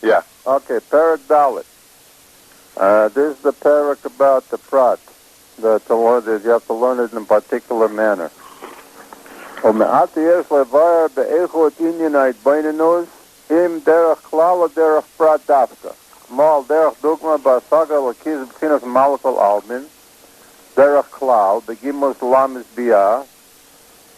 Yeah. Okay, Parak Dalit. This is the parak about the prat. You have to learn it in a particular manner. Ume'at yesh levar be'echot inyan Hitbonenut im derech klal o derech prat dafka. Mal derech dugma ba'saga l'kiz b'chinas malakal almin derech klal begimus lamis biyah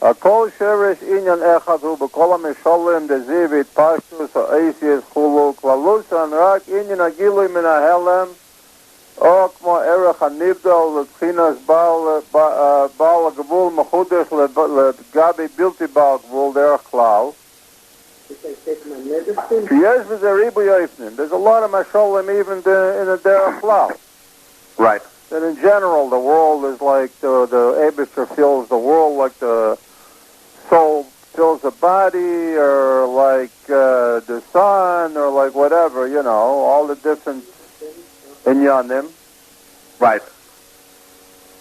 Akol sheresh inyan echad hu b'kol ha'misholim dezivit pashtus ha'eisies chulu klalusan rak inyan agilui min ha'helem או כמו ערך הנבדל לבחינת בעל הגבול מחודש לגבי בלתי בעל גבול דרך כלל. יש בזה ריבוי אופנים. There's a lot of masholim even in the derech klal. Right. And in general, the world is like the Eibusher fills the world like the soul fills the body, or like the sun, or like whatever, all the different inyanim. Right.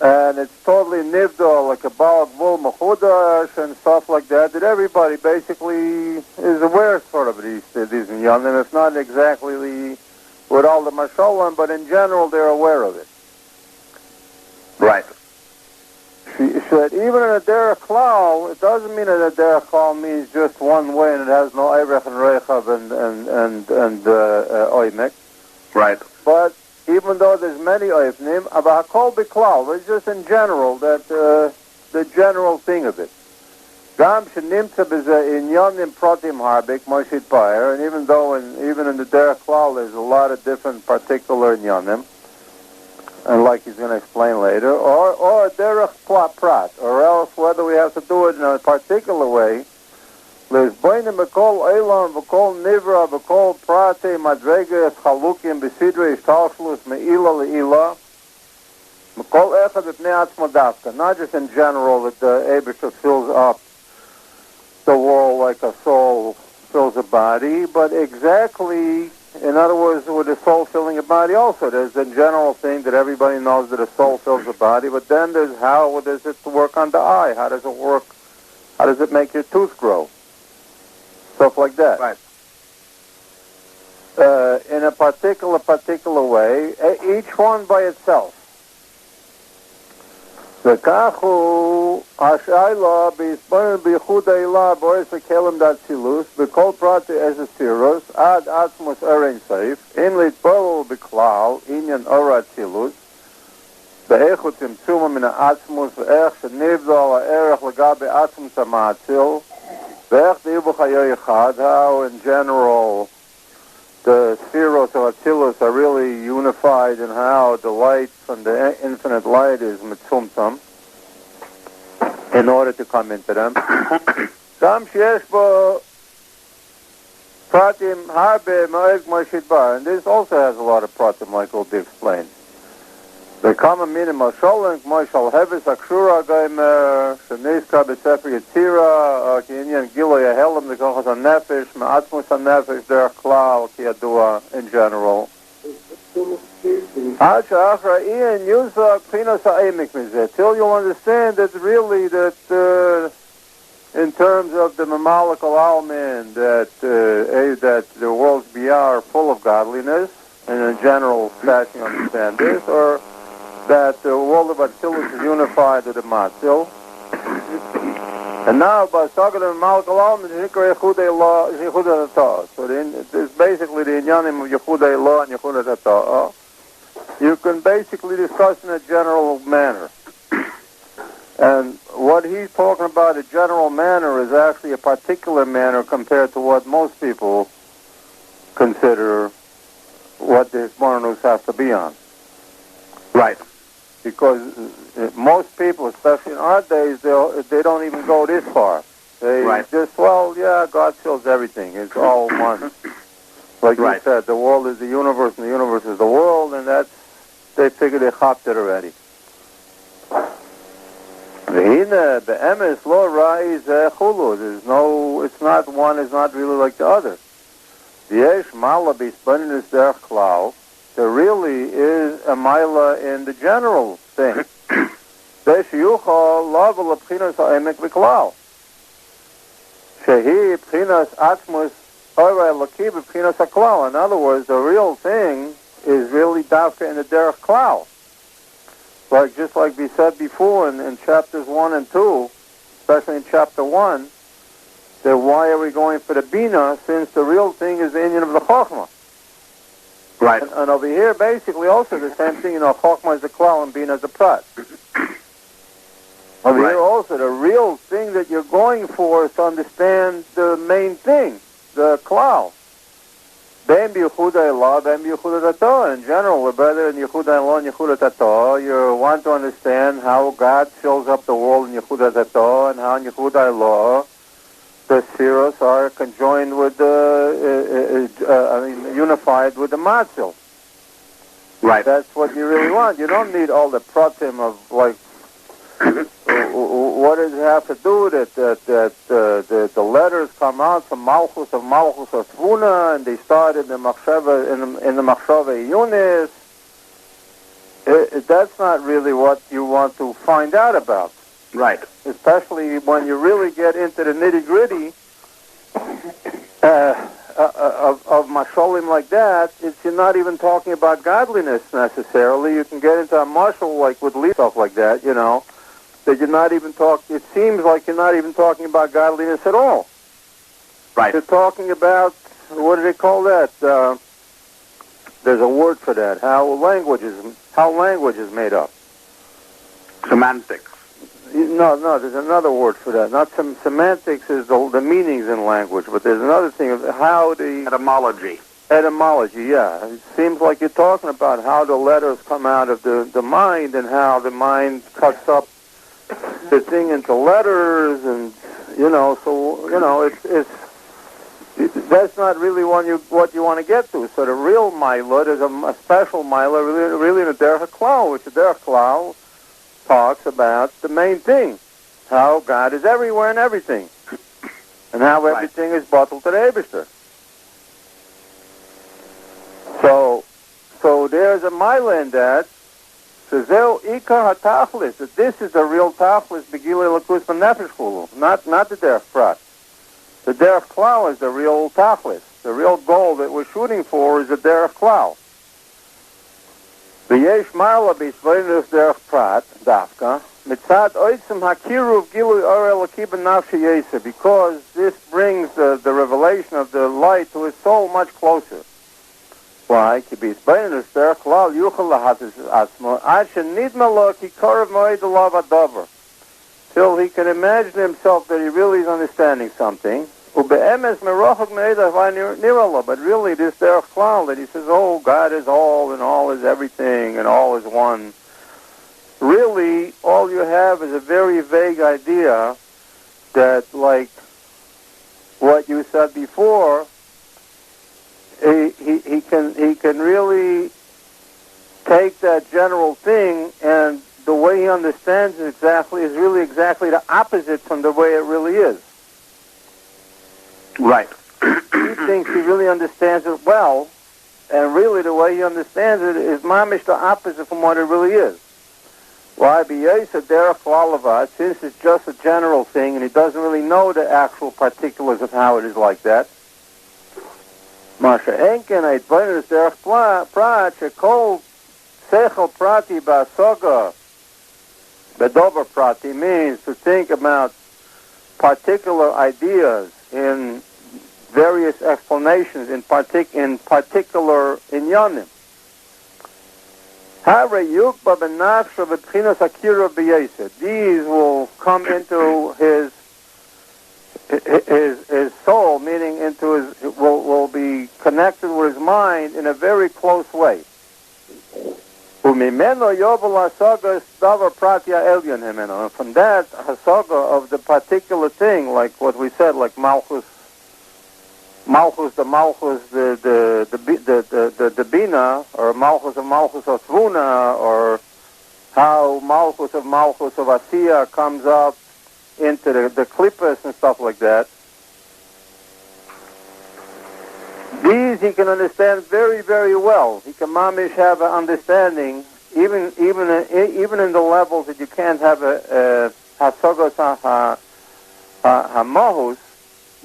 And it's totally nivdal, like a Baal Gvul Mechudash and stuff like that everybody basically is aware sort of these inyanim, if not exactly with all the masholim, but in general they're aware of it. Right. She said even in a derech klal, it doesn't mean that a derech klal means just one way and it has no eirech and rechav and oimek. Right. But even though there's many oifnim, abakol biklal, it's just in general that the general thing of it. Gam shenimtza b'zeh inyanim pratim harbik moshit payer, and even though even in the derech klal there's a lot of different particular inyanim, and like he's going to explain later, or derech prat, or else whether we have to do it in a particular way. Lezboinim b'kol eilam b'kol nivra b'kol prate madreges chalukim b'Seder Hishtalshelut me'ila le'ila b'kol echad b'pnei atzmo dafka. Not just in general that the Eibusher fills up the world like a soul fills a body, but exactly, in other words, with the soul filling a body also. There's the general thing that everybody knows that a soul fills a body, but then there's how does it work on the eye? How does it work? How does it make your tooth grow? Stuff like that. Right. In a particular way, each one by itself. V'kachu ha'shayla b'yisbonen b'yichud ha'ila b'ois v'kelem d'Atzilus b'kol prati ezesiros ad atzmus erein seif in litbolu b'klal inyan ora Atzilus b'echut tzimtzuma min ha'atzmus v'ech shenivdal ha'erech l'gabe atzmus ha'ma'atzil. How in general the spheros of Atzilus are really unified, and how the light from the infinite light is mitzumtzam in order to come into them. And this also has a lot of pratim, like we'll be explained. The common meaning Masholim, Moshal Heves, Akshura Gaimer, Shaniska B'Sefer Yetzira, Kinyan Gilo Yahelim, the Kochas HaNefesh, Ma'atmus HaNefesh, Der Klal, Kiyadua, in general. Achra Ian Yusa Pinas Ha'emik Mizeh, till you'll understand that really that in terms of the Mamalakal Almin, that the worlds beyond are full of godliness, and in general fashion understand this, or that the world of Atzilus is unified with the Matzil. And now, by Sagat and Malakal Almin, Hikar Yechudei Law is Yechudat Atah. So it's basically the Inyanim of Yechudei Law and Yechudat Atah. You can basically discuss in a general manner. And what he's talking about, a general manner, is actually a particular manner compared to what most people consider what the Hitbonenut has to be on. Right. Because most people, especially in our days, they don't even go this far. They just, God fills everything. It's all one. Like you said, the world is the universe, and the universe is the world, and they figure they hopped it already. The emes lo rai zeh chulu. It's not one is not really like the other. Yesh mala b'yisbonen derech klal. There really is a mila in the general thing. Sheyuchal lav l'bchinas ha'emek v'klal. Shehi b'chinas atzmus In other words, the real thing is really dafka in the derech klal. Just like we said before in chapters 1 and 2, especially in chapter 1, that why are we going for the bina, since the real thing is the inyan of the chokhmah. Right. And over here, basically, also the same thing. Chokhmah is the klal and bina is the prat. Over here also, the real thing that you're going for is to understand the main thing, the klal. In general, we're better in Yehuda Elon, Yehuda Tato. You want to understand how God fills up the world in Yehuda Tato, and how in Yehuda Elon the spheres are conjoined with unified with the matzil. Right. That's what you really want. You don't need all the pratim of what does it have to do that the letters come out from Malchus of Tvuna, and they start in the Machshava in the Machshava Yunis. That's not really what you want to find out about. Right. Especially when you really get into the nitty-gritty of mashalim like that. You're not even talking about godliness necessarily. You can get into a mashal like with stuff like that, that you're not even it seems like you're not even talking about godliness at all. Right. You're talking about, what do they call that? There's a word for that. How language is made up. Semantics. No, there's another word for that. Not semantics is the meanings in language, but there's another thing of how the... Etymology. Etymology, yeah. It seems like you're talking about how the letters come out of the mind, and how the mind cuts up the thing into letters, and, that's not really what you want to get to. So the real Mittler, there's a special Mittler, really in the Derech Klal, which the Derech Klal talks about the main thing, how God is everywhere and everything, and how everything is bottled to the Eibishter. So there's a Mittler in that. So that this is the real tachlis begilei lakus b'nefesh chulu, not the derech prat. The derech klal is the real tachlis. The real goal that we're shooting for is the derech klal. V'yesh marla b'isveinus derech prat dafka mitzad oitzim hakiruv gilui or eloki b'nafshi yesa, because this brings the revelation of the light to his soul much closer. Why? Till he can imagine himself that he really is understanding something. But really this derech klal that he says, oh, God is all, and all is everything, and all is one. Really, all you have is a very vague idea that, like what you said before, he can really take that general thing, and the way he understands it is really exactly the opposite from the way it really is. Right. He thinks he really understands it well, and really the way he understands it is mamish the opposite from what it really is. Why? Since it's just a general thing, and he doesn't really know the actual particulars of how it is like that. Masha Enken Hitbonenut derech prat shekol sechel prati ba'asaga bedover prati means to think about particular ideas in various explanations in particular inyanim. These will come into his soul, meaning into his, will be connected with his mind in a very close way. And from that hasaga of the particular thing, like what we said, like Malchus, the Bina, or Malchus of Tvuna, or how Malchus of Asiya comes up into the Klippas and stuff like that. These he can understand very, very well. He can mamish have an understanding, even in the levels that you can't have a hasagos hamahus,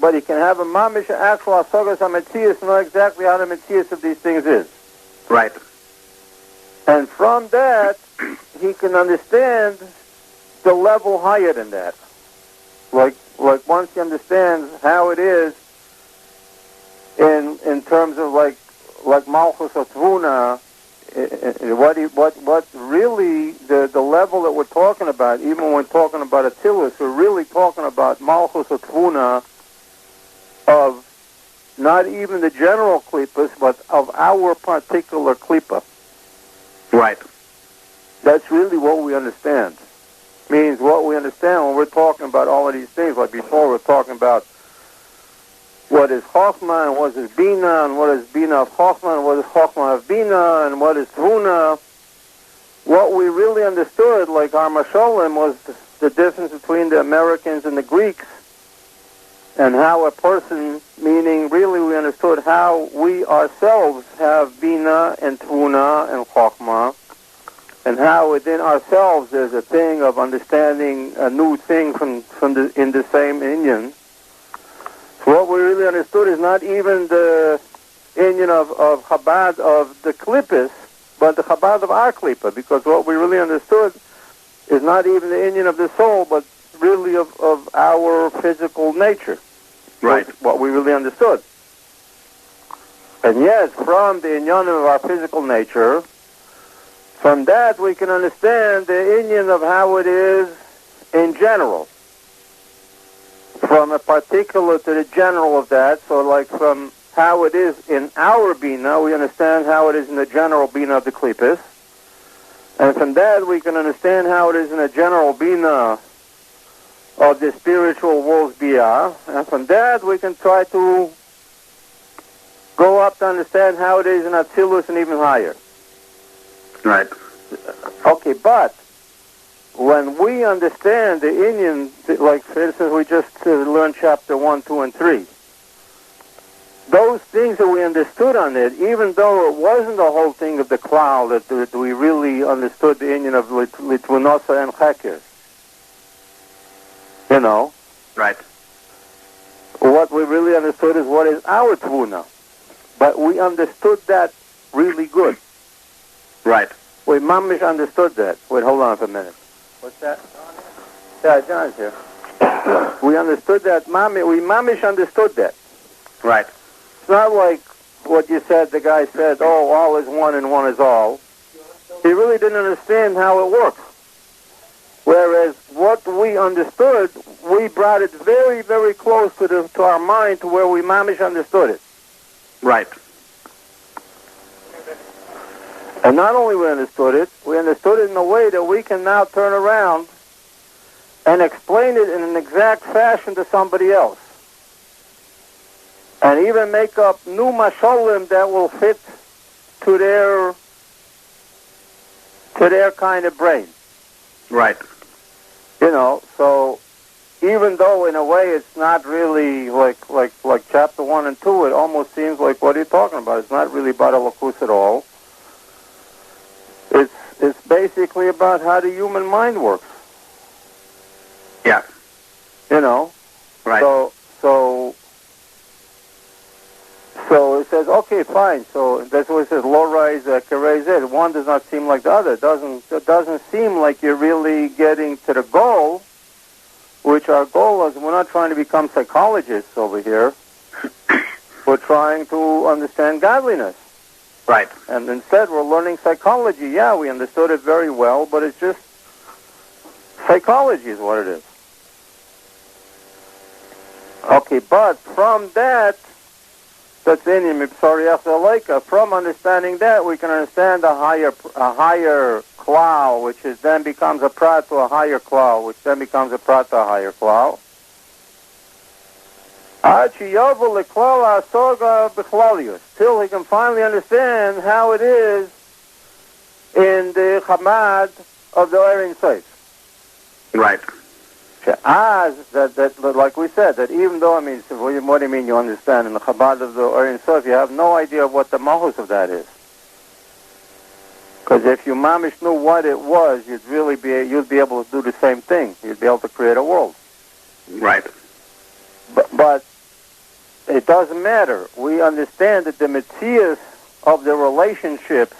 but he can have a mamish actual asagas hametzias, know exactly how the metzias of these things is. Right. And from that, he can understand the level higher than that. Like once he understands how it is in terms of like Malchus or Tvuna, what really the level that we're talking about, even when we're talking about Atilus, we're really talking about Malchus or Tvuna of not even the general klippas, but of our particular klippa. Right. That's really what we understand. Means what we understand when we're talking about all of these things. Like before, we're talking about what is Chochmah and what is Bina, and what is Bina of Chochmah, and what is Chochmah of Bina, and what is Tvuna. What we really understood, like our Masholim, was the difference between the Americans and the Greeks, and how a person, meaning really we understood how we ourselves have Bina and Tvuna and Chochmah, and how within ourselves there's a thing of understanding a new thing in the same Inyan. So what we really understood is not even the Inyan of Chabad of the Klippas, but the Chabad of our Klippa, because what we really understood is not even the Inyan of the soul, but really of our physical nature. Right. What we really understood. And yes, from the Inyan of our physical nature, from that we can understand the Inyan of how it is in general. From a particular to the general of that, so like from how it is in our Bina, we understand how it is in the general Bina of the Klippas. And from that we can understand how it is in the general Bina of the spiritual world's Biyah. And from that we can try to go up to understand how it is in Atzilus and even higher. Right. Okay, but when we understand the Inyan, like for instance we just learned chapter 1, 2, and 3, those things that we understood on it, even though it wasn't the whole thing of the cloud that we really understood the Inyan of Litvunosa and Cheker, you know? Right. What we really understood is what is our Tvuna. But we understood that really good. Right. We mamish understood that. Wait, hold on for a minute. What's that? Yeah, John's here. We understood that. We mamish understood that. Right. It's not like what you said, the guy said, oh, all is one and one is all. He really didn't understand how it works. Whereas what we understood, we brought it very, very close to our mind to where we mamish understood it. Right. And not only we understood it in a way that we can now turn around and explain it in an exact fashion to somebody else. And even make up new masholim that will fit to their kind of brain. Right. You know, so even though in a way it's not really like chapter 1 and 2, it almost seems like what are you talking about? It's not really about Elokus at all. It's basically about how the human mind works. Yeah. You know? Right. So it says, okay, fine. So that's what it says, lo rais kerezeh. One does not seem like the other. It doesn't seem like you're really getting to the goal, which our goal is, we're not trying to become psychologists over here. We're trying to understand godliness. Right. And instead we're learning psychology. Yeah, we understood it very well, but it's just psychology is what it is. Okay, but from that's in from understanding that, we can understand a higher klal, which is then becomes a prat to a higher klal, which then becomes a prat to a higher klal. Till he can finally understand how it is in the Chamad of the Orin Seif. Right. That like we said, that even though, what do you mean you understand? In the Chabad of the Orin Seif, you have no idea what the mahus of that is. Because if you mamish knew what it was, you'd be able to do the same thing. You'd be able to create a world. Right. But doesn't matter. We understand that the metzius of the relationships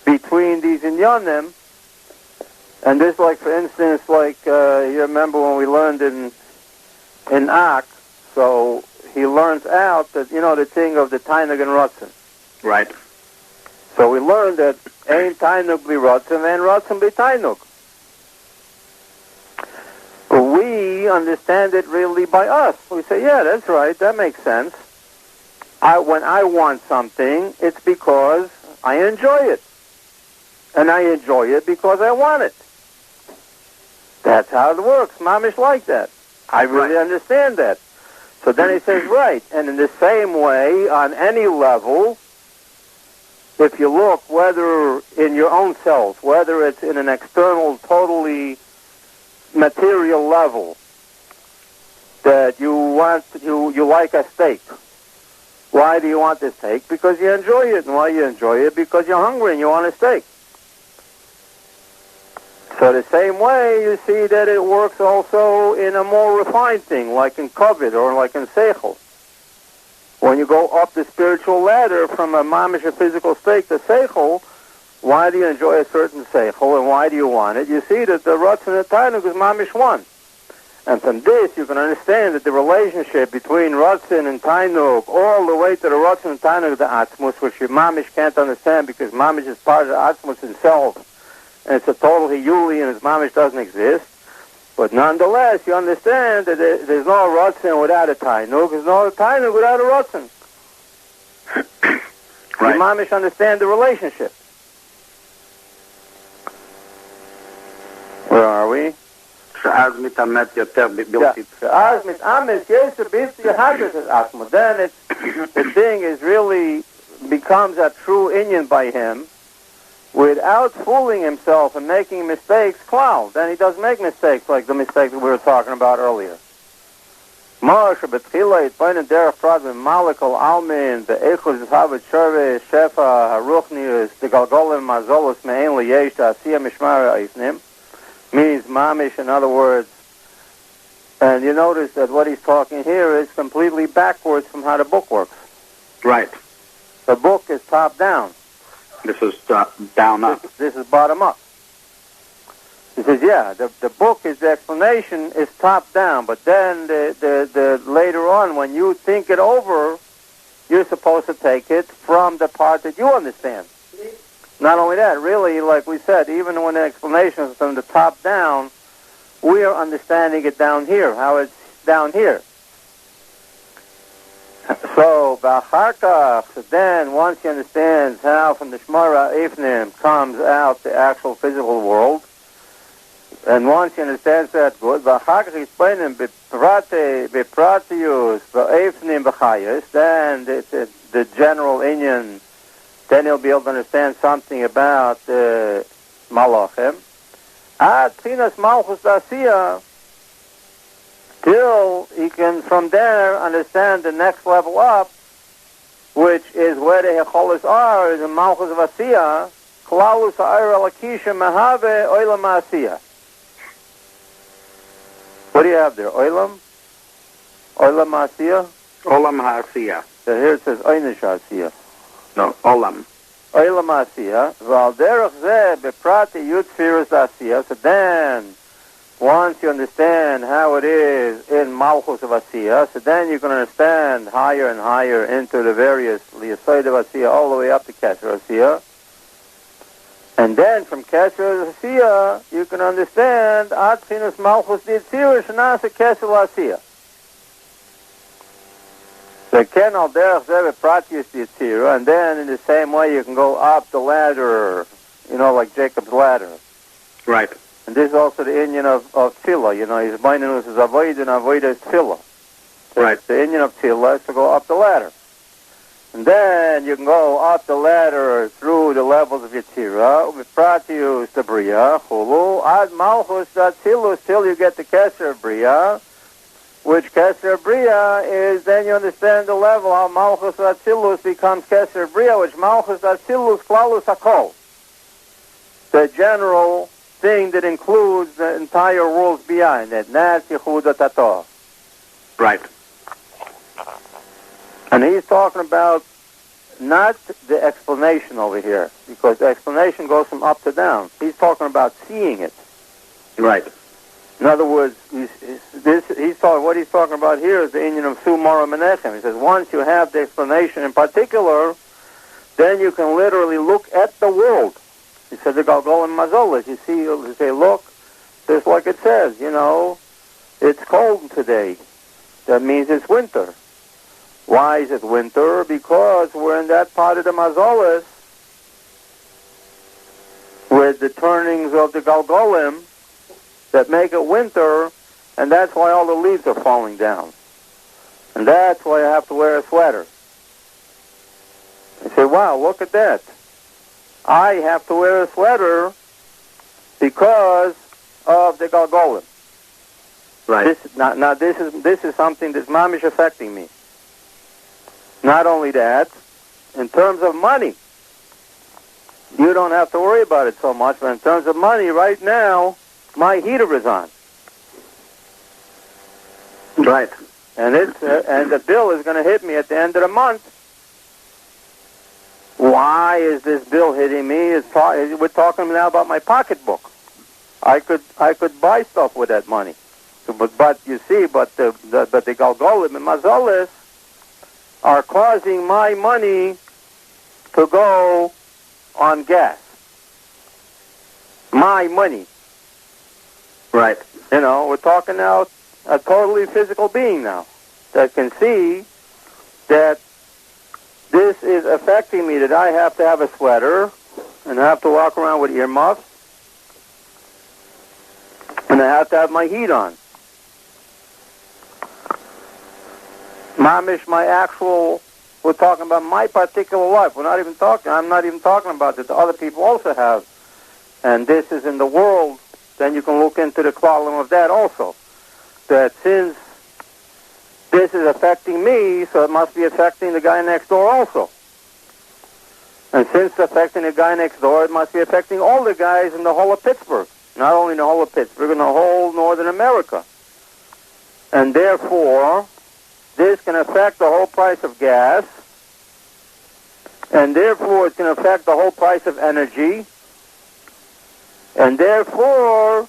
between these inyanim, and this, like, for instance, like, you remember when we learned in Ak, so he learns out that, the thing of the Tainug and Ratzin. Right. So we learned that Ein Tainug be Ratzin, and Ratzin be Tainug. We understand it really by us. We say, yeah, that's right, that makes sense. When I want something, it's because I enjoy it. And I enjoy it because I want it. That's how it works. Mamish like that. I really understand that. So then he says, right. And in the same way, on any level, if you look, whether in your own self, whether it's in an external, totally material level, that you like a steak. Why do you want the steak? Because you enjoy it. And why you enjoy it? Because you're hungry and you want a steak. So the same way, you see that it works also in a more refined thing, like in kavod or like in seichel. When you go up the spiritual ladder from a mamish, a physical state to seichel, why do you enjoy a certain seichel and why do you want it? You see that the Ratzin and the Tainug is mamish one. And from this, you can understand that the relationship between Ratzin and Tainug, all the way to the Ratzin and Tainug, the Atzmus, which your mamish can't understand because mamish is part of the Atzmus himself, and it's a total hiyuli, and his mamish doesn't exist. But nonetheless, you understand that there's no Ratzin without a Tainug, there's no Tainug without a Ratzin. Right. Your mamish understand the relationship. Where are we? שאז מתעמת יותר בלתי. שאז מתעמת יש בלתי יחדש את עצמו. Then the thing is really becomes a true inyan by him without fooling himself and making mistakes. Cloud. Then he does make mistakes like the mistakes that we were talking about earlier. Moshe betchila yitbonen derech prat v'malekol almin be'echus zhavet sherve shefa haruchnius the galgolim mazolos me'en liyesh ta'asiyah mishmar ha'ifnim. Means mamish, in other words. And you notice that what he's talking here is completely backwards from how the book works. Right. The book is top down. This is down up. This is bottom up. He says, yeah, the book is, the explanation is top down, but then the later on, when you think it over, you're supposed to take it from the part that you understand. Not only that, really, like we said, even when the explanation is from the top down, we are understanding it down here, how it's down here. So, then, once he understands how from the Shmara Ifnim comes out the actual physical world, and once he understands that good, then the general inyan, then he'll be able to understand something about Malachim. Ad Pinas Malchus Dasiya, till he can from there understand the next level up, which is where the Hecholis are, the Malchus of Asiya, Klalus Ha'ir Alakisha Mahave Oilam Asiya. What do you have there? Oilam? Oilam Asiya? Olam ha'asiya. So here it says Einish Asiya. No, Olam. Oilam Asiya. Val derech zeh beprati yud tfiras Asiya. So then, once you understand how it is in Malchus of Asiya, so then you can understand higher and higher into the various Liyasoid of Asiya, all the way up to Kesher Asiya. And then from Kesher Asiya, you can understand Ad Finas Malchus Ditzir Shanasa Kesher Asiya. So Ken al derech zeh bepratius Ditzir, and then in the same way you can go up the ladder, like Jacob's ladder. Right. And this is also the inyan of Tefillah. His Hitbonenut is Avoid and Avoid is Tefillah. Right. The inyan of Tefillah is to go up the ladder. And then you can go up the ladder through the levels of Yetzirah, U'Mipratius the Bria, Chulu, Ad Malchus Datzilus, till you get to Kesher Bria, which Kesher Bria is, then you understand the level how Malchus Datzilus becomes Kesher Bria, which Malchus Datzilus Klalus HaKol. The general thing that includes the entire worlds behind it. Nas Yehuda Tato. Right. And he's talking about not the explanation over here, because the explanation goes from up to down. He's talking about seeing it. Right. In other words, what he's talking about here is the Indian of Sumara Menachem. He says once you have the explanation in particular, then you can literally look at the world. He said the Galgol and Mazolas. You see, you say, look, just like it says, it's cold today. That means it's winter. Why is it winter? Because we're in that part of the Mazolas with the turnings of the Galgolim that make it winter, and that's why all the leaves are falling down. And that's why I have to wear a sweater. You say, wow, look at that. I have to wear a sweater because of the Galgolim. Right. This is something that's mamish affecting me. Not only that, in terms of money, you don't have to worry about it so much, but in terms of money, right now, my heater is on. Right. And and the bill is going to hit me at the end of the month. Why is this bill hitting me? We're talking now about my pocketbook. I could buy stuff with that money. But you see, the Galgolim and Mazolis are causing my money to go on gas. My money. Right. We're talking now a totally physical being now that can see that this is affecting me, that I have to have a sweater and I have to walk around with earmuffs and I have to have my heat on. Mamish, we're talking about my particular life. I'm not even talking about that the other people also have. And this is in the world, then you can look into the problem of that also. That since this is affecting me, so it must be affecting the guy next door also. And since it's affecting the guy next door, it must be affecting all the guys in the whole of Pittsburgh. Not only in the whole of Pittsburgh, in the whole Northern America. And therefore, this can affect the whole price of gas, and therefore it can affect the whole price of energy, and therefore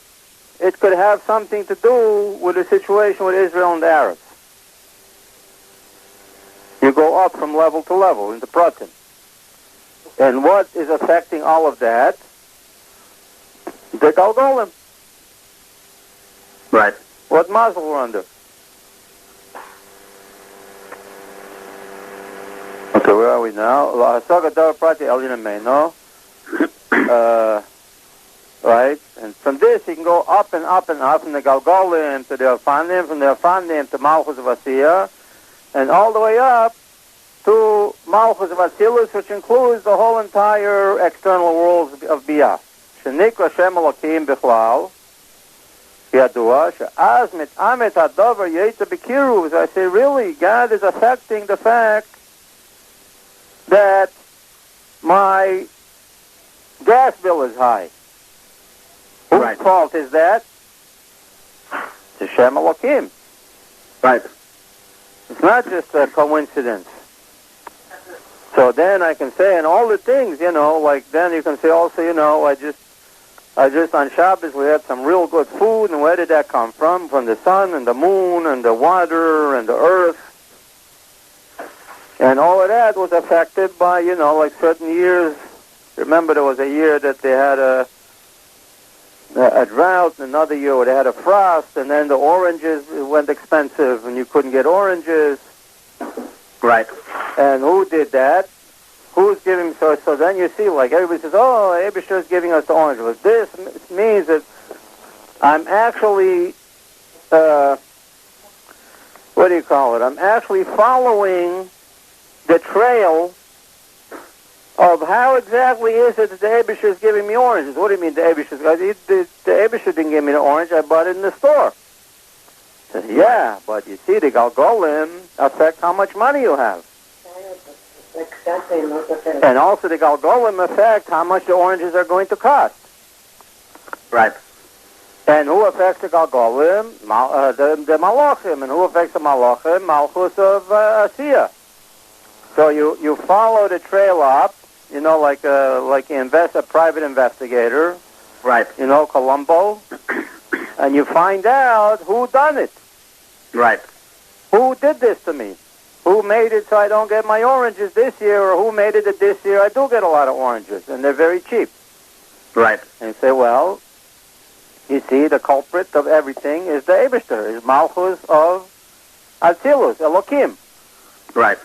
it could have something to do with the situation with Israel and the Arabs. You go up from level to level into Pratim. And what is affecting all of that? The Galgolim. Right. What mazel we're under. Okay, where are we now? Right? And from this, you can go up and up and up, from the Galgolim to the Alfanim, from the Alfanim to Malchus of Asiya, and all the way up to Malchus of Atzilus, which includes the whole entire external world of Biyah. Shenikra Shem Elokim Bichlal, Yadua, She'az Mit'amet Adover Yetza Bekiru. I say, really, God is affecting the fact that my gas bill is high. Whose fault is that? It's Hashem Elokim. Right. It's not just a coincidence. So then I can say, and all the things, like then you can say also, I just on Shabbos we had some real good food, and where did that come from? From the sun and the moon and the water and the earth. And all of that was affected by, like certain years. Remember, there was a year that they had a drought, and another year where they had a frost, and then the oranges went expensive, and you couldn't get oranges. Right. And who did that? Who's giving? So then you see, like everybody says, "Oh, Abishur is giving us the oranges." But this means that I'm actually, what do you call it? I'm actually following the trail of how exactly is it that the Abishur is giving me oranges. What do you mean the Abishur? The Abishur didn't give me the orange. I bought it in the store. I said, yeah, but you see, the Galgolim affect how much money you have. And also the Galgolim affect how much the oranges are going to cost. Right. And who affects the Galgolim? The Malachim. And who affects the Malachim? Malchus of Asiya. So you follow the trail up, like a private investigator, Right. Columbo, and you find out who done it. Right. Who did this to me? Who made it so I don't get my oranges this year, or who made it that this year I do get a lot of oranges, and they're very cheap. Right. And you say, well, you see, the culprit of everything is the Eibishter, is Malchus of Atzilus, Elokim. Right.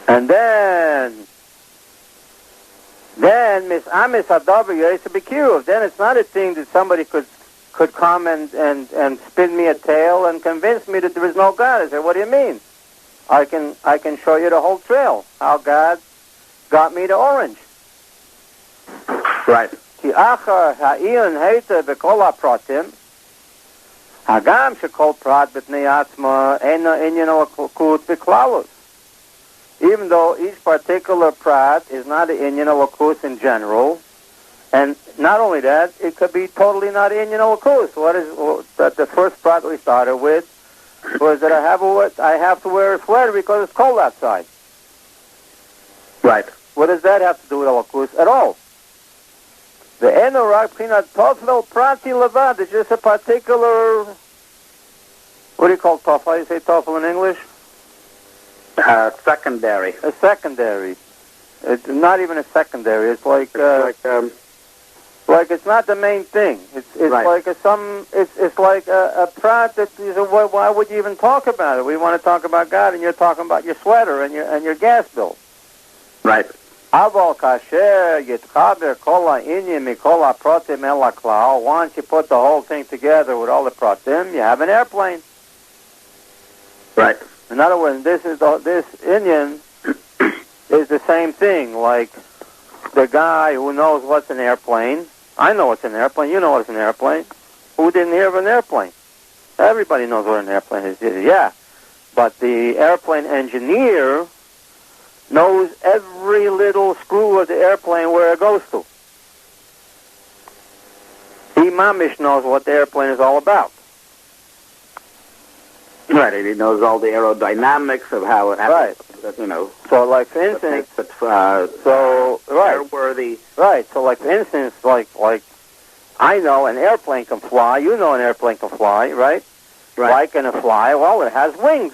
And then Misamis Hadavar Yosef B'Kiruv. Then it's not a thing that somebody could come and spin me a tale and convince me that there is no God. I say, what do you mean? I can show you the whole trail, how God got me the orange. Right. Ki achar ha'iyun heita b'kol ha'pratim, hagam shekol prat b'tnei atzma ena inyan l'kut b'klalus. Even though each particular prat is not an inyan l'kus in general, and not only that, it could be totally not inyan l'kus. What is that? The first prat we started with was that I have to wear a sweater because it's cold outside. Right. What does that have to do with l'kus at all? The enorak prinat tofel prati levad is just a particular. What do you call tofel? How do you say tofel in English? Secondary. A secondary. It's not even a secondary. It's like it's not the main thing. It's right. like it's like a prat that you say, why would you even talk about it? We want to talk about God, and you're talking about your sweater and your gas bill. Right. Aval kasher yitchaber kol ha'inyan mikol ha'pratim el ha'klal. Once you put the whole thing together with all the pratim, you have an airplane. Right. In other words, this Indian is the same thing. Like the guy who knows what's an airplane. I know what's an airplane. You know what's an airplane. Who didn't hear of an airplane? Everybody knows what an airplane is. Yeah, but the airplane engineer knows every little screw of the airplane where it goes to. He mamish knows what the airplane is all about. Right, and he knows all the aerodynamics of how it happens. Right. So, like for instance, airworthy. Right. So, like for instance, like I know an airplane can fly. You know an airplane can fly, right? Right. Why can it fly? Well, it has wings.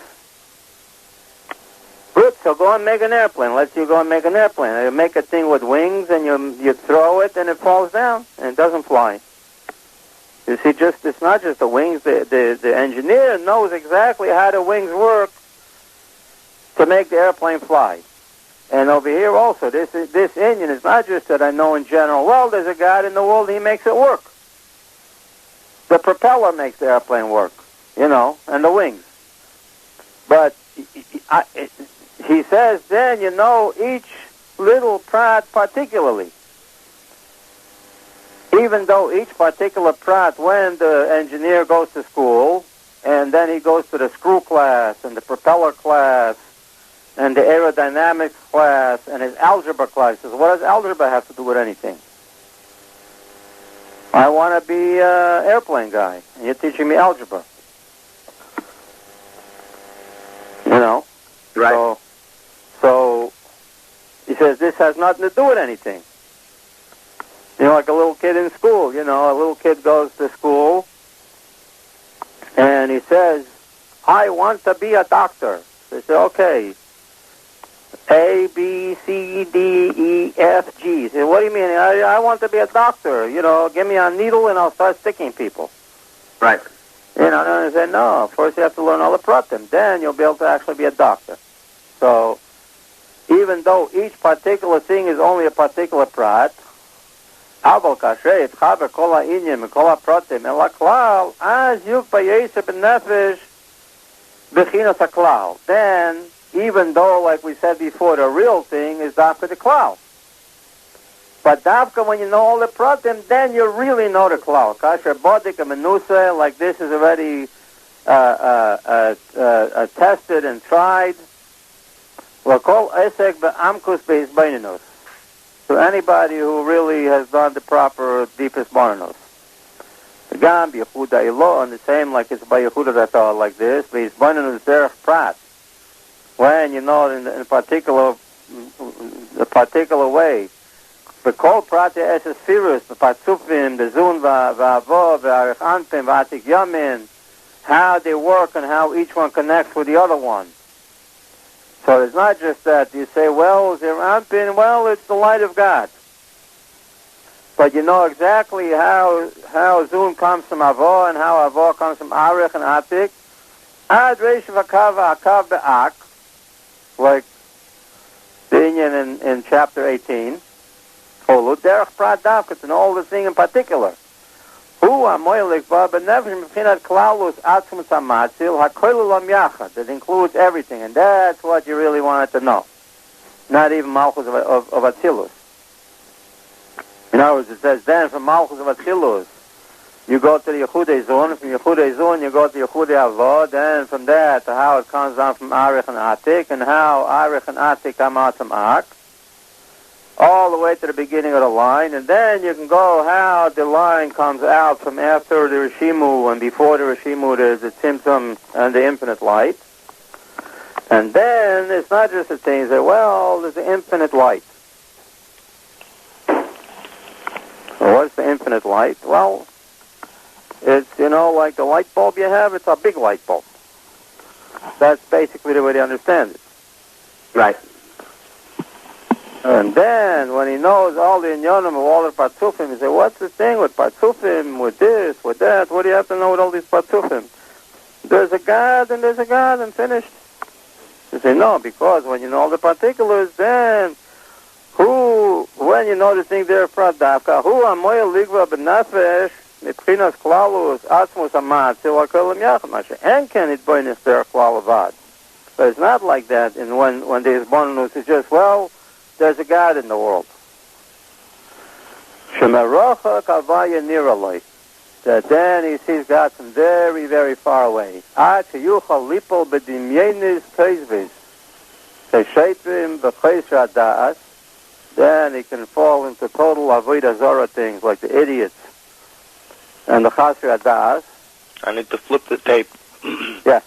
Good. So go and make an airplane. Let's you go and make an airplane. You make a thing with wings, and you throw it, and it falls down, and it doesn't fly. You see, it's not just the wings. The engineer knows exactly how the wings work to make the airplane fly. And over here also, this engine is not just that I know in general. Well, there's a God in the world, he makes it work. The propeller makes the airplane work, and the wings. But he says then each little prat particularly. Even though each particular prat, when the engineer goes to school, and then he goes to the screw class, and the propeller class, and the aerodynamics class, and his algebra classes, what does algebra have to do with anything? I want to be an airplane guy, and you're teaching me algebra. Right. So he says this has nothing to do with anything. Like a little kid in school, a little kid goes to school and he says, I want to be a doctor. They say, okay, A, B, C, D, E, F, G. He said, what do you mean? I want to be a doctor. Give me a needle and I'll start sticking people. Right. And I said, no, first you have to learn all the pratim. Then you'll be able to actually be a doctor. So even though each particular thing is only a particular prat, אבל כאשר יתחבר כל העניין מכל הפרטים אל הכלל, אז יוקבע יסף בנפש בחינוך הכלל. Then, even though, like we said before, the real thing is dafka the klal. But dafka, when you know all the pratim, then you really know the klal. Kasher bodik and menusa, like this is already tested and tried. L'kol esek be'amkus be'izbeinus. To anybody who really has done the proper deepest bonus. Again, Yehuda Ilo, and the same like it's by Yehuda that are like this, but it's bonus derech prat. when you know in a particular way. B'kol prate eshes firus, b'patzufim, b'zun v'avo, v'arich anpim, v'atik yamin, how they work and how each one connects with the other one. So it's not just that you say, well, Zir Anpin, well, it's the light of God. But you know exactly how Zun comes from Avo and how Avo comes from Arich and Atik. Ad Reish V'akav Akav Be'ak, like the Inyan in chapter 18. Holu Derech Prat Davkat, and all the thing in particular. Hu Amoylik Ba B'nefesh M'phinat Klalus Atzum Samatzil HaKoilu Lam Yachad, that includes everything, and that's what you really wanted to know. Not even Malchus of Atzilus. In other words, it says then from Malchus of Atzilus, you go to the Yehudei Zon, from Yehudei Zon you go to Yehudei Avod, then from that to how it comes down from Arich and Atik, and how Arich and Atik come out from Ak, all the way to the beginning of the line, and then you can go how the line comes out from after the Rishimu and before the Rishimu there's the Tzimtzum and the infinite light. And then it's not just the things that, well, there's the infinite light. So what's the infinite light? Well, it's, like the light bulb you have, it's a big light bulb. That's basically the way they understand it. Right. And then, when he knows all the inyonim of all the patzufim, he says, what's the thing with patzufim, with this, with that? What do you have to know with all these patzufim? There's a God, and there's a God, and finished. You say, no, because when you know all the particulars, then when you know the thing there, prat davka, amoyel ligva b'nafesh, mipchinas klalus, atzmus amad, silakolam yacham, mashe, enken Hitbonenut der klalavad. But it's not like that when there's Hitbonenut, it's just, well, there's a God in the world. Shemaracha kavaya niraloi. That then he sees God from very, very far away. Ad sheyuchal lipol bedimyenis teizvis. Sheishepim b'cheisra da'as. Then he can fall into total avodah zarah things like the idiots and the chasra da'as. I need to flip the tape. Yeah.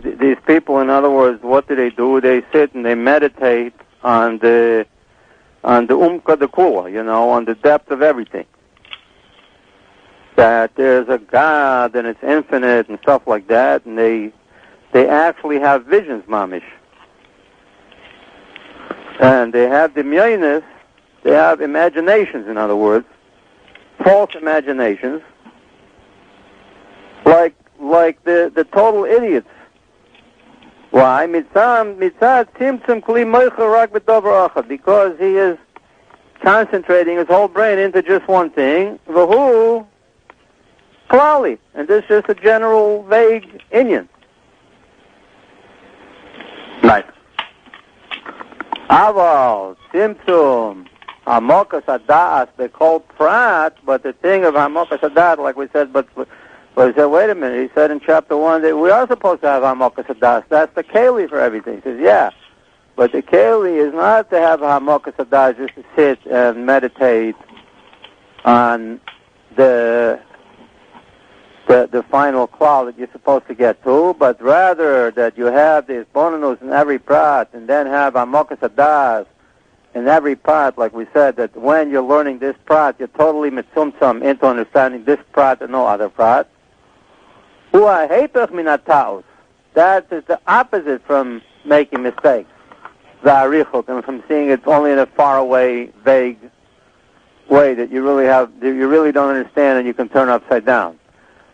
These people, in other words, what do? They sit and they meditate on the umka de kula, on the depth of everything. That there's a God and it's infinite and stuff like that, and they actually have visions, mamish. And they have demyonis, they have imaginations, in other words, false imaginations, like the total idiots. Why? Because he is concentrating his whole brain into just one thing, Vahu Klali, and this is just a general vague inyan. Right. Aval, Tzimtzum, Hamokas Adas, they call Prat, but the thing of Hamokas Adas, like we said, but he said, wait a minute, he said in chapter 1 that we are supposed to have Hamokas Adas. That's the Keli for everything. He says, yeah, but the Keli is not to have Hamokas Adas just to sit and meditate on the final klal that you're supposed to get to, but rather that you have the Hitbonenut in every prat, and then have Hamokas Adas in every prat, like we said, that when you're learning this prat, you're totally mitzumtzum into understanding this prat and no other prat. That is the opposite from making mistakes, the arichot, and from seeing it only in a faraway, vague way that you really don't understand, and you can turn upside down.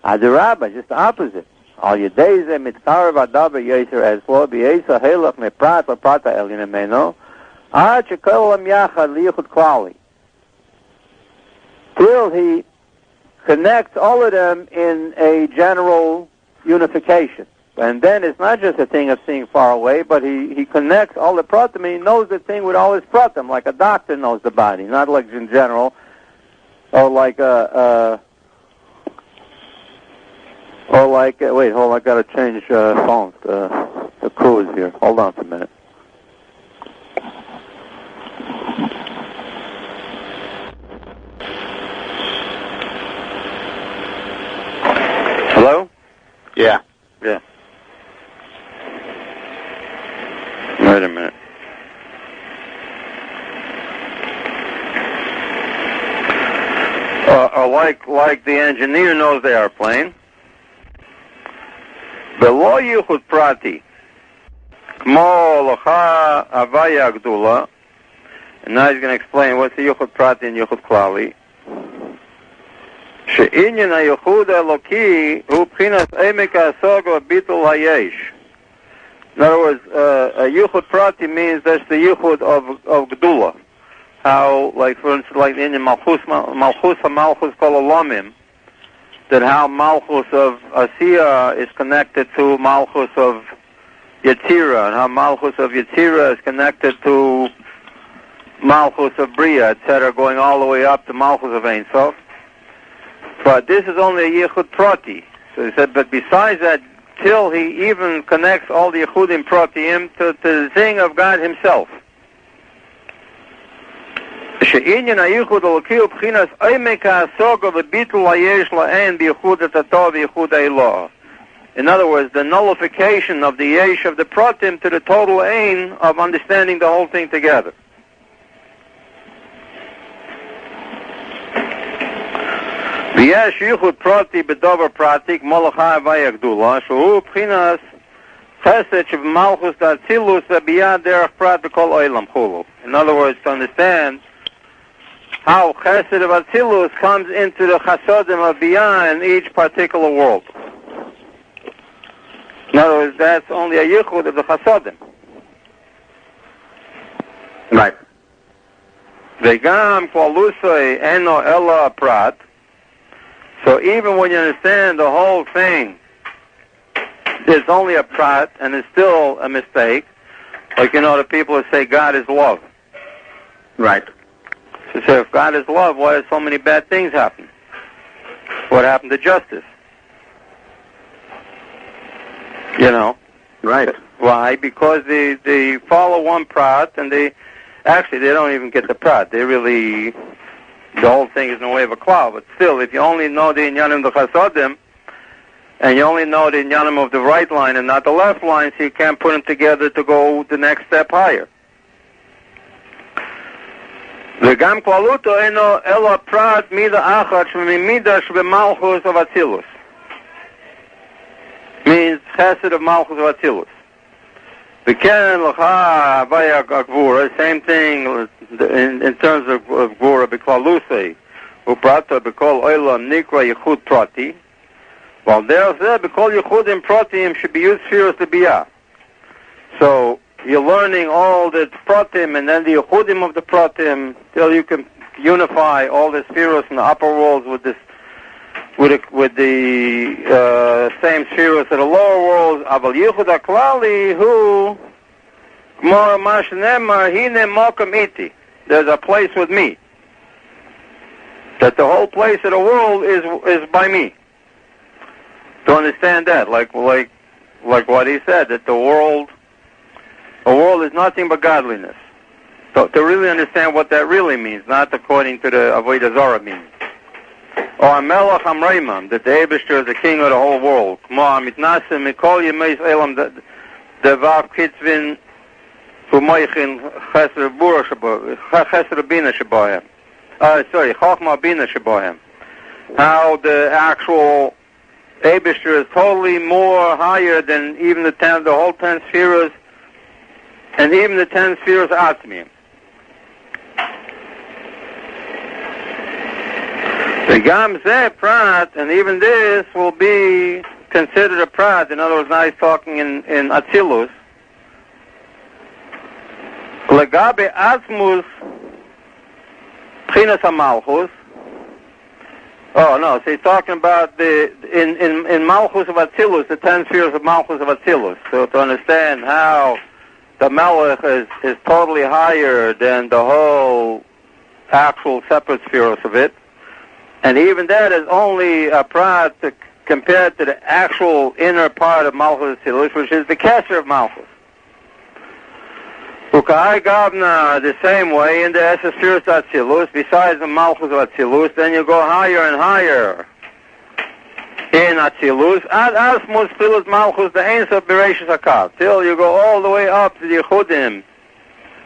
Adirabba, just the opposite. Al yedeze mitzarav adaber yeser eslo b'yesa helach meprat l'prata elin emeno ad shekol lam yachad liyichud klali. Till he connects all of them in a general unification. And then it's not just a thing of seeing far away, but he connects all the pratim, and he knows the thing with all his pratim, like a doctor knows the body, not like in general. wait, hold on, I gotta change phones. The crew is here. Hold on for a minute. Hello? Yeah. Yeah. Wait a minute. Like the engineer knows the airplane. V'lo yichud prati, kmo locha avaya gdula. And now he's going to explain what's the yichud prati and yichud klali. She'inyan ha-yichud eloki hu b'chinas emek ha'asog v'bitul hayesh. In other words, a yichud prati means that's the yichud of gdula. How, like for instance, like in Malchus Kol Olamim, that how Malchus of Asiya is connected to Malchus of Yetzira, and how Malchus of Yetzira is connected to Malchus of Bria, etc., going all the way up to Malchus of Ein Sof. But this is only a Yichud Prati. So he said, but besides that, till he even connects all the Yichudim Pratiim to the thing of God Himself. In other words, the nullification of the yesh of the pratim to the total ain of understanding the whole thing together. V'yesh yichud prati b'dover pratik molacha avaya gdula shehu b'chinas chesed sheb'malchus da'atzilus v'biyad derech prat b'kol olam chulu. In other words, to understand how Chesed of Atzilus comes into the Chasodim of Biyah in each particular world. In other words, that's only a Yichud of the Chasodim. Right. Vegam Kwalusoi Eno Ella Prat. So even when you understand the whole thing, there's only a Prat, and it's still a mistake. Like, the people who say God is love. Right. So if God is love, why did so many bad things happen? What happened to justice? Right. Why? Because they follow one prat, and they don't even get the prat. The whole thing is in the way of a cloud. But still, if you only know the inyanim of the chasodim, and you only know the inyanim of the right line and not the left line, so you can't put them together to go the next step higher. וגם כללותו אינו אלא פרט מידה אחת שממידה שבמלכוס of Atzilus. Means chesed of Malchus of Atzilus. V'ken l'cha avaya gvura, same thing in terms of gvura, b'klalusei, u'prata b'kol oilam nikra yichud prati, while derech zeh b'kol yichudim pratim should be used spheres to biyah. So, you're learning all the pratim and then the yichudim of the pratim till you can unify all the spheros in the upper worlds with the same spheros of the lower worlds. Aval yichud haklali hu k'mo ma shenemar hine mokem iti. There's a place with me. That the whole place of the world is by me. To understand that, like what he said, that the world is nothing but godliness. So to really understand what that really means, not according to the Avodah Zarah means. Or Melech Amreimam, that the Eibishter is the king of the whole world. K'mo mitnasim mikol yemeis elam devav kitzvin u'moichin chesed bina shabohem. Chochma bina shabohem. How the actual Eibishter is totally more higher than even the whole 10 spheres, and even the 10 spheres Atmiyim. The Gam Zeh Prat, and even this will be considered a Prat. In other words, now he's talking in Atzilus. Legabe Atmus Pchinas HaMalchus. Oh, no, so he's talking about in Malchus of Atzilus, the 10 spheres of Malchus of Atzilus. So to understand how the Melech is totally higher than the whole actual separate spheres of it. And even that is only a prat compared to the actual inner part of Malchus Atzilus, which is the Kesser of Malchus. Ukai Gavna, the same way, in the Esespirus Atzilus, besides the Malchus of Atzilus, then you go higher and higher in Atzilus, Ad Asmus Pilus Malchus, the Ein Sof Bereshis HaKav, till you go all the way up to the Yechudim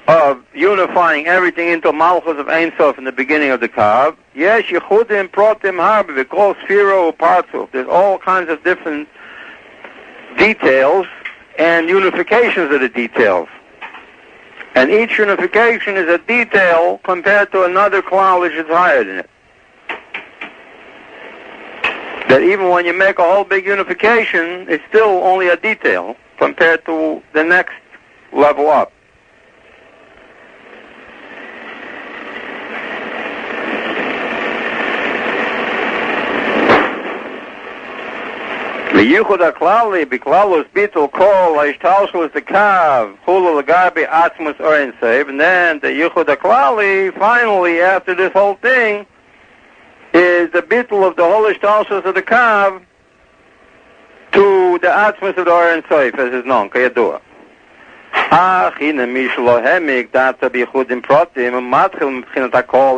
of unifying everything into Malchus of Ein Sof in the beginning of the Kav. Yes, Yechudim Protim Harbe, we call Sphiro Partzuf. There's all kinds of different details and unifications of the details. And each unification is a detail compared to another klal which is higher than it. That even when you make a whole big unification, it's still only a detail compared to the next level up. The Yichud HaKlali, Biklalus Bitul Kol, HaHishtalshelut the Kav, Hulu Lagabi Atzmus Orin Sev, and then the Yichud HaKlali, finally, after this whole thing, is the Bitul of the whole Hishtalshelut of the Kav to the Atzmus of the Orin Sev, as is known, Kayadua.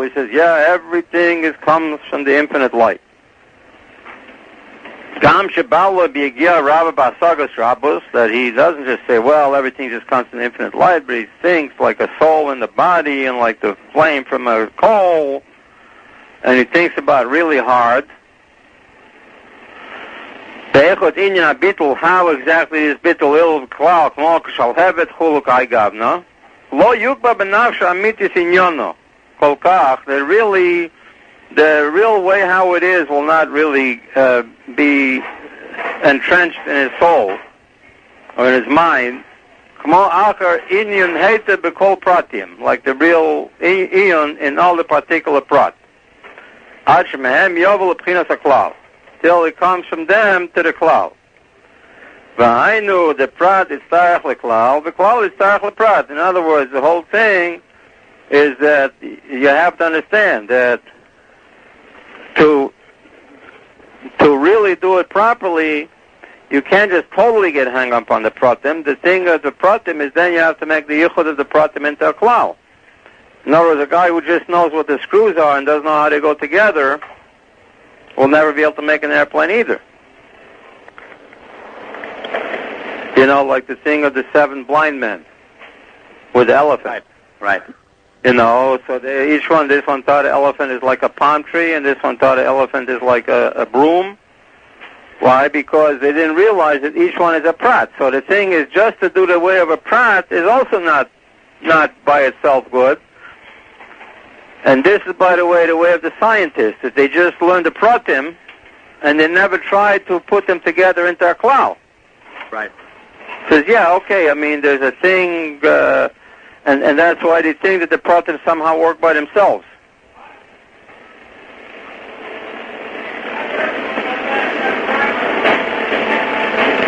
He says, yeah, everything comes from the infinite light. That he doesn't just say, well, everything just comes from infinite light, but he thinks like a soul in the body and like the flame from a coal, and he thinks about it really hard. How exactly is bittul il klal k'mol k'shal hevet chuluk ay gavna lo yukba b'nafsha amitis inyono kol kach, that really the real way how it is will not really be entrenched in his soul or in his mind. Like the real ion in all the particular prat. Till it comes from them to the klal. The prat is tarach leklal, the klal is tarach leprat. In other words, the whole thing is that you have to understand that to really do it properly, you can't just totally get hung up on the pratim. The thing of the pratim is then you have to make the yichud of the pratim into a klal. In other words, a guy who just knows what the screws are and doesn't know how they go together will never be able to make an airplane either. You know, like the thing of the 7 blind men with the elephant. Right. You know, so this one thought the elephant is like a palm tree, and this one thought the elephant is like a broom. Why? Because they didn't realize that each one is a prat. So the thing is, just to do the way of a prat is also not by itself good. And this is, by the way of the scientists, that they just learned the pratim, and they never tried to put them together into a klal. Right. Says, yeah, okay, I mean, there's a thing, and that's why they think that the pratim somehow work by themselves.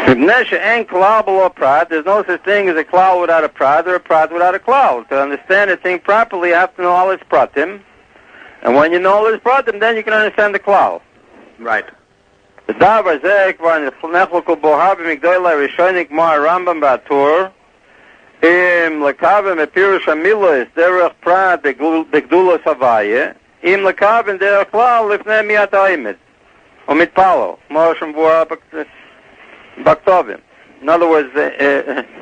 There's no such thing as a klal without a prat, or a prat without a klal. To understand the thing properly, you have to know all its pratim. And when you know all its pratim, then you can understand the klal. Right. The davar zeh kvar nechlokul bohar b'migdola rishonik mar Rambam b'atur im lekavim epirush hamilos derech prat begdulos havaya im lekavim derech klal lifnei miyat ha'imid umitpalo moshim bohar Baktovim. In other words,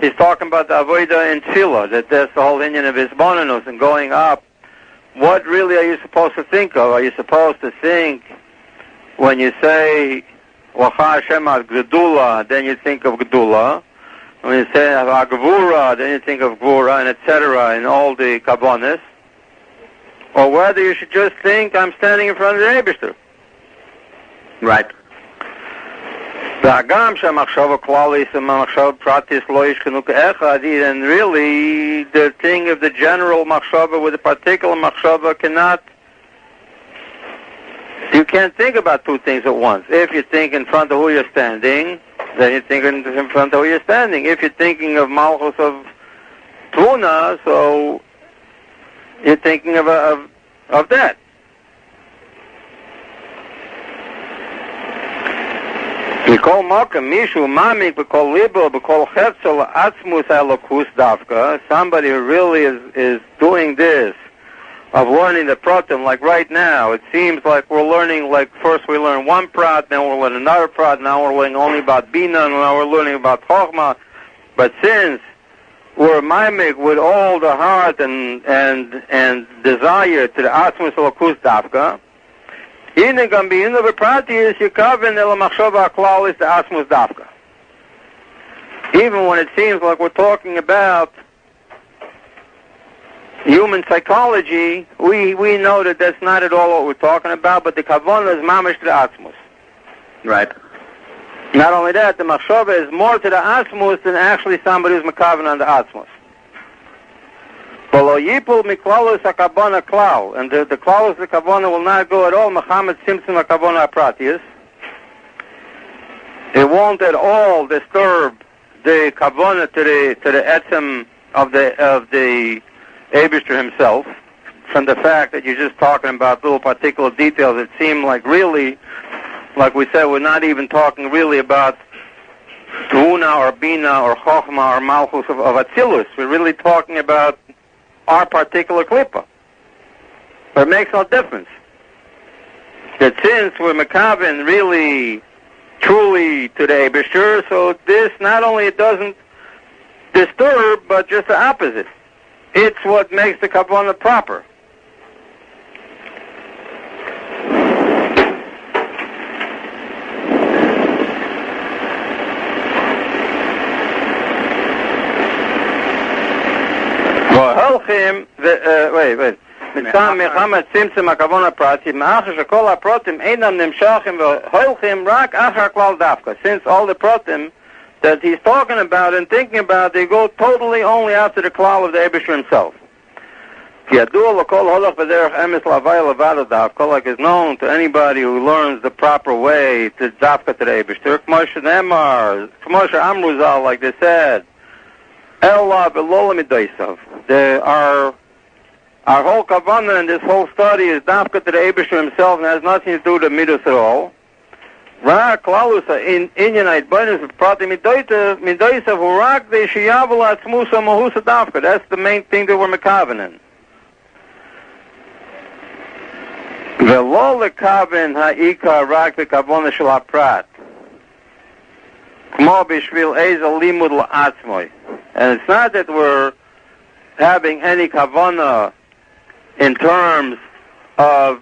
he's talking about the avodah in tefillah, that that's the whole Indian of Hitbonenut and going up. What really are you supposed to think of? Are you supposed to think, when you say, HaShem al-Gedula, then you think of Gedula. When you say Gvura, then you think of Gvura, and etc., in all the Kabbalah. Or whether you should just think, I'm standing in front of the Eibishter. Right. And really, the thing of the general machshava with the particular machshava you can't think about two things at once. If you think in front of who you're standing, then you think in front of who you're standing. If you're thinking of Malchus of Tuna, so you're thinking of that. B'kol mokem mishu mamik b'kol libo b'kol chetzel atzmus elokus dafka. Somebody who really is doing this, of learning the pratim, like right now, it seems like we're learning, like first we learn one prat, then we're learning another prat, now we're learning only about bina, and now we're learning about chokhmah. But since we're miming with all the heart and desire to the atzmus elokus dafka, ine gam b'ina v'prati is yikaven el machshava haklal is the atzmus dafka. Even when it seems like we're talking about human psychology, we know that that's not at all what we're talking about, but the kavanah is mamish to the atzmus. Right. Not only that, the machshava is more to the atzmus than actually somebody who's mekavan on the atzmus. V'lo yipul miklalus hakavana klal, and the klalus the kavanah will not go at all mechamet simpson hakavana apratius. It won't at all disturb the kavanah to the etzem of the Eibishter himself, from the fact that you're just talking about little particular details that seem like really, like we said, we're not even talking really about Tuna or Bina or Chokhmah or Malchus of Atzilus. We're really talking about our particular klippa. But it makes no difference. That since we're Mekaven really, truly to the Eibishter, so this not only it doesn't disturb, but just the opposite. It's what makes the kavanah proper. wait. מצם מלחמה צמצם הכוון הפרטי, מאחר שכל הפרוטים אינם נמשכים והולכים רק אחר כלל דווקא. Since all the protim that he's talking about and thinking about, they go totally only after the klal of the Eibishter himself. Yadua l'kol holach b'derech emes lavai levado dafka, like is known to anybody who learns the proper way to dafka to the Eibishter. K'mo shenemar, k'mo she'amru zal, like they said, Ella v'lo l'midaisav. Our whole kavanah and this whole study is dafka to the Eibishter himself and has nothing to do with the midos at all. Rak klalusa in Indianite bunnies of prati midaisav urak de shiyavala atzmusa mahusa dafka. That's the main thing that we're mekavenin. V'lo lekaven ha'ika rak v'kavona shel ha'prat. K'mo b'shvil eza limud la'atzmoi. And it's not that we're having any kavana in terms of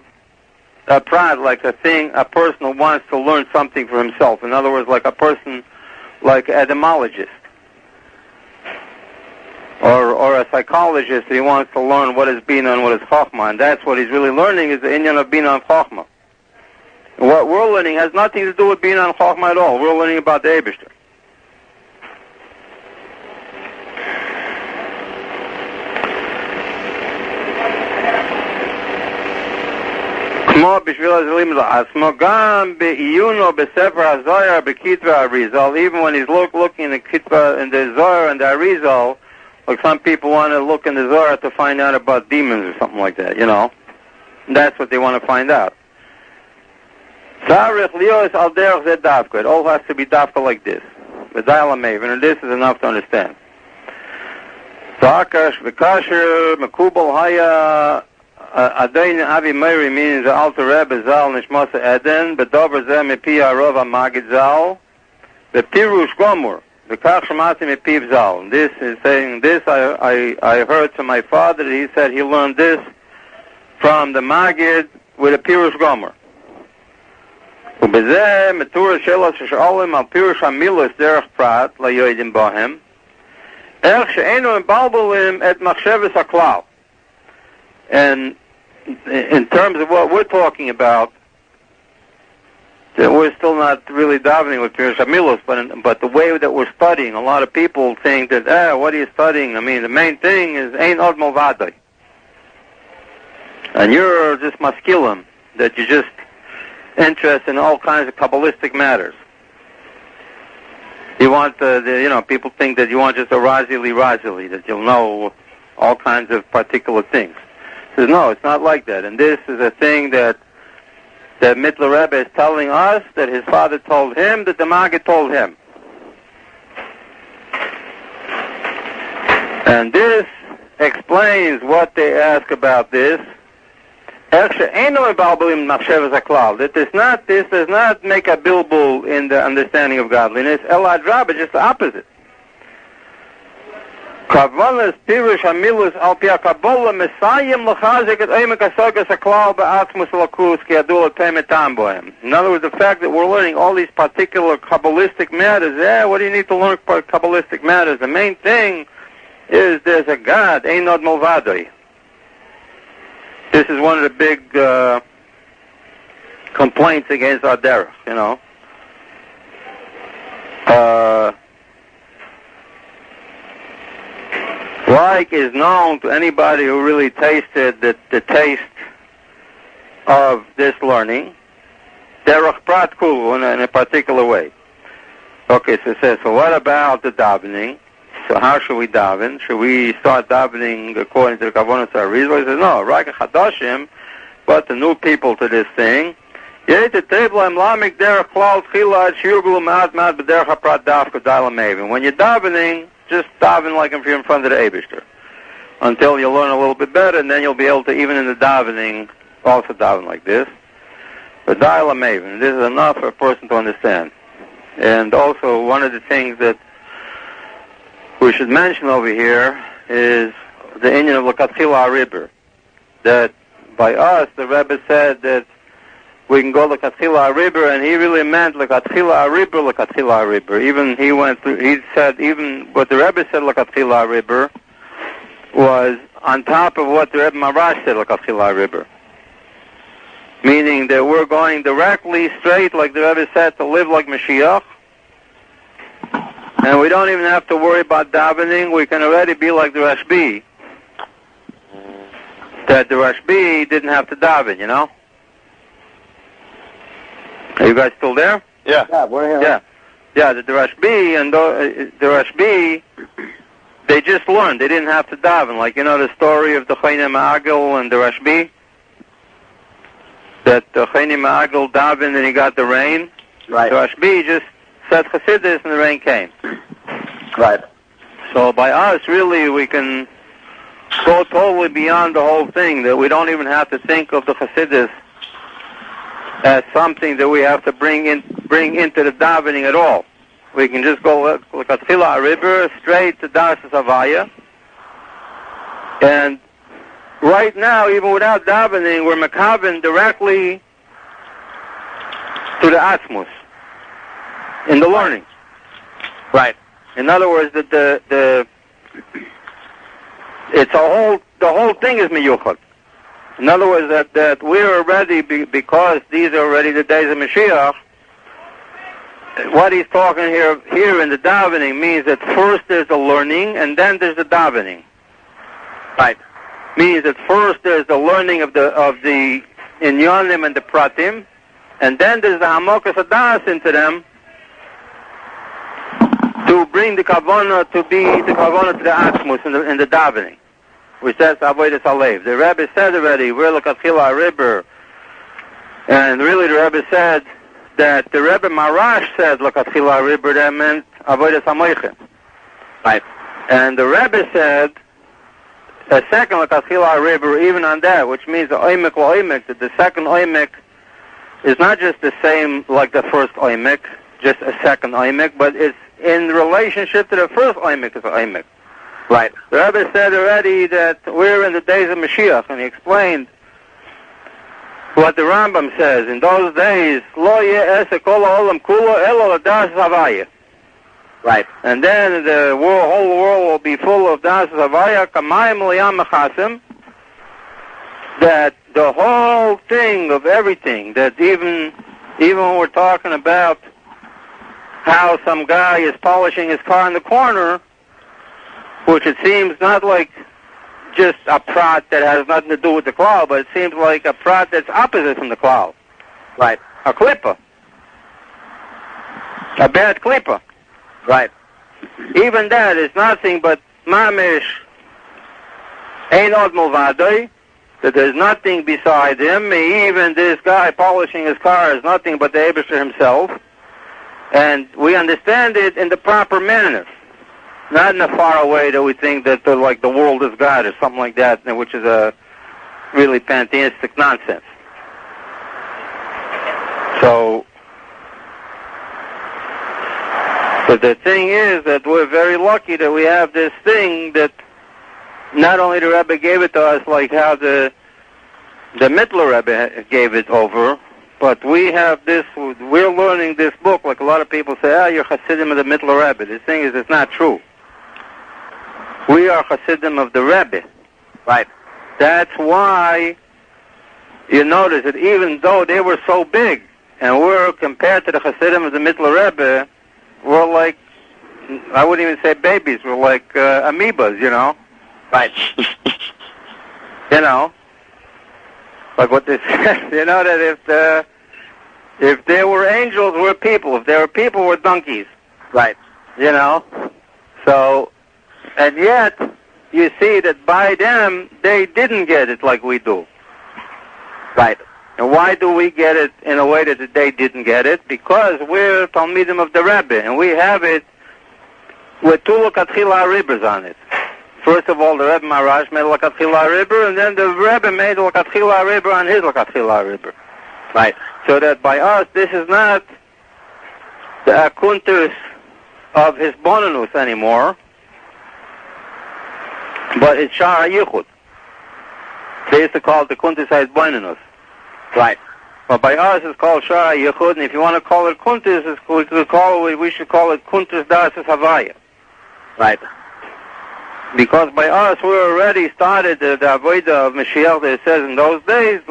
a prat, like a person who wants to learn something for himself. In other words, like a person, like an etymologist. Or a psychologist, he wants to learn what is Bina and what is Chokhmah, and that's what he's really learning is the inyan of Bina and Chokhmah. What we're learning has nothing to do with Bina and Chokhmah at all. We're learning about the Eibishter. Even when he's looking in the Kitva and the Zohar and the Arizal, like some people want to look in the Zohar to find out about demons or something like that, you know. And that's what they want to find out. It all has to be dafka like this. And this is enough to understand. Adayin Avi Meiri means the Alter Rebbe Zal Nishmasa Eden, Bedover Zeh Mepi Arov HaMagid Zal, Bepirush Gomor, Bekach Shemati Mepiv Zal. This is saying, this I heard from my father, he said he learned this from the Magid with a Pirush Gomor. Ubezeh Metura Shelas Sh'olim Al Pirush HaMilos Derech Prat, La Yoidim Bohem, Erch She'enu Embalbulim Et Machsheves HaKlal. And in terms of what we're talking about, we're still not really davening with Pirush HaMilos, but the way that we're studying, a lot of people think that, what are you studying? I mean, the main thing is Ein Od Malvadai. And you're just maskilim, that you're just interested in all kinds of Kabbalistic matters. You want, people think that you want just a razili, that you'll know all kinds of particular things. Says, no, it's not like that. And this is a thing that that Mittler Rebbe is telling us that his father told him, that the Maggid told him. And this explains what they ask about this. That this does not make a bilbul in the understanding of godliness. Elad Rabbah, just the opposite. Kavalas pirush hamilus al pi Kabbalah mesayim lechazik et eimek asagas haklal be'atzmus lakus ki adul temet bohem. In other words, the fact that we're learning all these particular Kabbalistic matters, what do you need to learn for Kabbalistic matters? The main thing is there's a God, Einod Mulvadoi. This is one of the big complaints against our derech, you know. Like is known to anybody who really tasted the taste of this learning, derech prat kulu in a particular way. Okay, so it says, so what about the davening? So how should we daven? Should we start davening according to the Kabbalah Rizal? He says, no, Raga Chadashim, but the new people to this thing. When you davening, just daven like if you're in front of the Eibishter, until you learn a little bit better, and then you'll be able to, even in the davening, also daven like this. But Daila Maven, this is enough for a person to understand. And also, one of the things that we should mention over here is the Indian of L'Katchila HaRibber. That by us, the Rebbe said that we can go L'Katchila HaRibber, and he really meant L'Katchila HaRibber. Even he went through, he said, even what the Rebbe said L'Katchila HaRibber was on top of what the Rebbe Marash said L'Katchila HaRibber. Meaning that we're going directly straight, like the Rebbe said, to live like Mashiach. And we don't even have to worry about davening. We can already be like the Rashbi. That the Rashbi didn't have to daven, you know? Are you guys still there? Yeah. Yeah, we're here. Yeah. Yeah, the Rashbi and the Rashbi, they just learned. They didn't have to daven. Like, you know the story of the Chayne Ma'agel and the Rashbi? That the Chayne Ma'agel davened and he got the rain. Right. The Rashbi just said Chassidus and the rain came. Right. So by us, really, we can go totally beyond the whole thing, that we don't even have to think of the Chassidus as something that we have to bring into the davening at all. We can just go like a Tchila River straight to Darsis Havaya. And right now, even without davening, we're makaven directly to the Atzmus in the learning. Right. In other words, that the whole thing is miyuchad. In other words, that we're already, because these are already the days of Mashiach, what he's talking here in the davening means that first there's the learning and then there's the davening. Right. Means that first there's the learning of the inyanim and the pratim, and then there's the hamokas adas into them to bring the kavanah to be the kavanah to the atzmus in the davening, which says avodas alev. The Rebbe said already, we're l'katchila Rebbe, and really the Rebbe said that the Rebbe Marash said l'katchila Rebbe, that meant avodas hamoichem. Right. And the Rebbe said a second l'katchila Rebbe, even on that, which means the oimek l'oimek, that the second oimek is not just the same like the first oimek, just a second oimek, but it's in relationship to the first oimek is oimek. Right. The Rebbe said already that we're in the days of Mashiach, and he explained what the Rambam says. In those days, lo ye'ese kol ha'olam kulo elo l'das havaya. Right. And then the whole world will be full of das havaya kamayim l'yam mechasim. That the whole thing of everything, that even when we're talking about how some guy is polishing his car in the corner, which it seems not like just a prat that has nothing to do with the cloud, but it seems like a prat that's opposite from the cloud. Right. A klippa. A bad klippa. Right. Even that is nothing but mamish ein od mulvadoi, that there's nothing beside him. Even this guy polishing his car is nothing but the Eibusher himself. And we understand it in the proper manner. Not in a far way that we think that like the world is God or something like that, which is a really pantheistic nonsense. So, but the thing is that we're very lucky that we have this thing that not only the Rebbe gave it to us like how the Mittler Rebbe gave it over, but we have this, we're learning this book, like a lot of people say, you're Chassidim of the Mittler Rebbe. The thing is, it's not true. We are Chassidim of the Rebbe. Right. That's why you notice that even though they were so big, and we're, compared to the Chassidim of the Mittler Rebbe, we're like, I wouldn't even say babies, we're like amoebas, you know? Right. You know? Like what they said, you know, that if there were angels, we're people. If there were people, we're donkeys. Right. You know? So, and yet, you see that by them, they didn't get it like we do. Right. And why do we get it in a way that they didn't get it? Because we're Talmidim of the Rebbe, and we have it with two L'Katchila Ribbers on it. First of all, the Rebbe Marash made L'Katchila Ribber, and then the Rebbe made L'Katchila Ribber on his L'Katchila Ribber. Right. So that by us, this is not the Akuntus of Hitbonenut anymore, but it's Shaar HaYichud. They used to call it the Kuntus Hitbonenut. Right. But by us, it's called Shaar HaYichud, and if you want to call it Kuntus, we should call it Kuntus Das Havaya. Right. Because by us, we already started the avodah of Mashiach that it says in those days,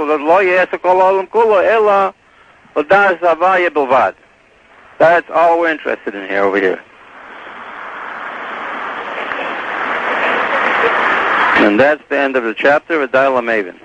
that's all we're interested in here, over here. And that's the end of the chapter with Daila Maven.